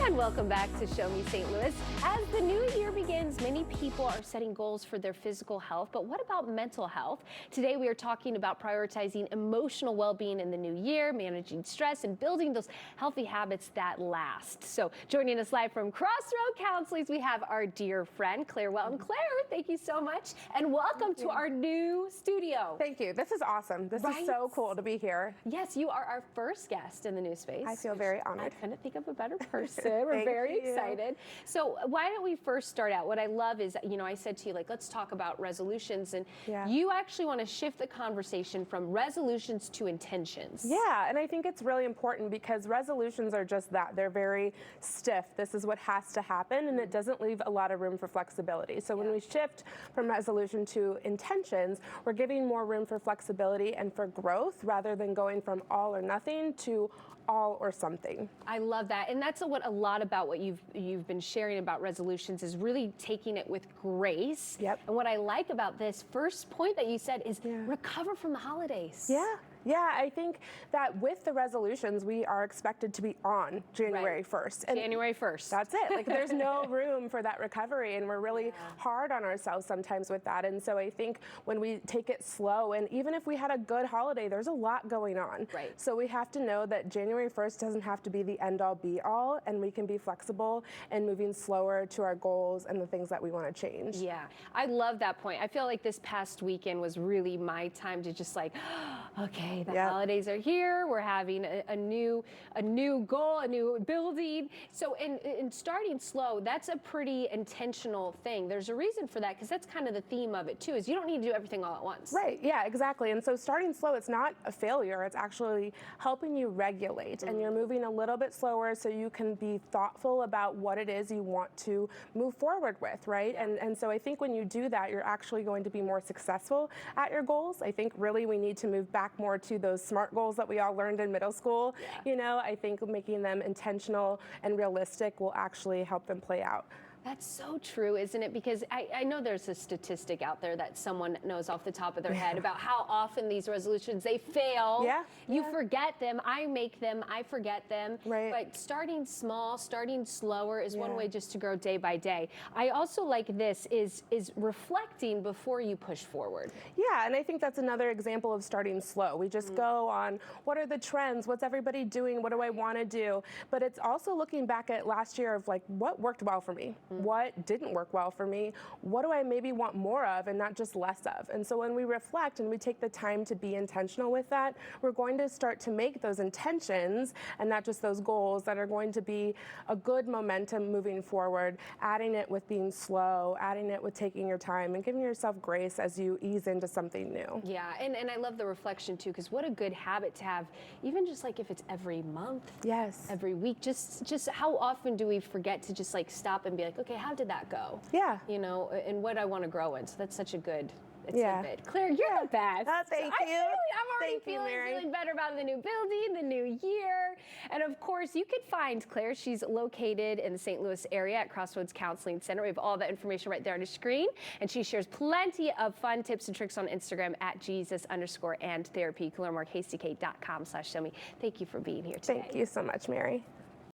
And welcome back to Show Me St. Louis. As the new year begins, many people are setting goals for their physical health, but what about mental health? Today we are talking about prioritizing emotional well-being in the new year, managing stress, and building those healthy habits that last. So joining us live from Crossroad Counselings, we have our dear friend, Claire Welton. Claire, thank you so much, and welcome to our new studio. Thank you. This is awesome. This is so cool to be here. Yes, you are our first guest in the new space. I feel very honored. I couldn't think of a better person. We're very excited. So why don't we first start out? What I love is, you know, I said to you, like, let's talk about resolutions. And you actually want to shift the conversation from resolutions to intentions. Yeah, and I think it's really important because resolutions are just that. They're very stiff. This is what has to happen, and it doesn't leave a lot of room for flexibility. So when we shift from resolution to intentions, we're giving more room for flexibility and for growth rather than going from all or nothing to all or something. I love that. And that's what a lot about what you've been sharing about resolutions is really taking it with grace. Yep. And what I like about this first point that you said is recover from the holidays. Yeah, I think that with the resolutions, we are expected to be on January 1st. And January 1st. That's it. Like, there's no room for that recovery, and we're really hard on ourselves sometimes with that. And so I think when we take it slow, and even if we had a good holiday, there's a lot going on. Right. So we have to know that January 1st doesn't have to be the end-all, be-all, and we can be flexible and moving slower to our goals and the things that we want to change. Yeah, I love that point. I feel like this past weekend was really my time to just like, okay, the holidays are here. We're having a new goal, a new building. So in starting slow, that's a pretty intentional thing. There's a reason for that because that's kind of the theme of it too, is you don't need to do everything all at once. Right, yeah, exactly. And so starting slow, it's not a failure. It's actually helping you regulate, and you're moving a little bit slower so you can be thoughtful about what it is you want to move forward with, right? And so I think when you do that, you're actually going to be more successful at your goals. I think really we need to move back more to those SMART goals that we all learned in middle school. You know, I think making them intentional and realistic will actually help them play out. That's so true, isn't it? Because I know there's a statistic out there that someone knows off the top of their head about how often these resolutions, they fail. You forget them. I make them. I forget them. Right. But starting small, starting slower is one way just to grow day by day. I also like this is reflecting before you push forward. Yeah, and I think that's another example of starting slow. We just go on, what are the trends? What's everybody doing? What do I want to do? But it's also looking back at last year of like, what worked well for me? What didn't work well for me? What do I maybe want more of and not just less of? And so when we reflect and we take the time to be intentional with that, we're going to start to make those intentions and not just those goals that are going to be a good momentum moving forward, adding it with being slow, adding it with taking your time and giving yourself grace as you ease into something new. Yeah, and I love the reflection too, because what a good habit to have, even just like if it's every month, every week, just how often do we forget to just like stop and be like, okay, how did that go? You know, and what I want to grow in. So that's such a good tidbit. Claire, you're the best. Thank you. I'm already feeling better about the new building, the new year. And of course, you can find Claire. She's located in the St. Louis area at Crossroads Counseling Center. We have all that information right there on the screen. And she shares plenty of fun tips and tricks on Instagram at Jesus_and_therapy. You can learn more at hastyk.com/showme. Thank you for being here today. Thank you so much, Mary.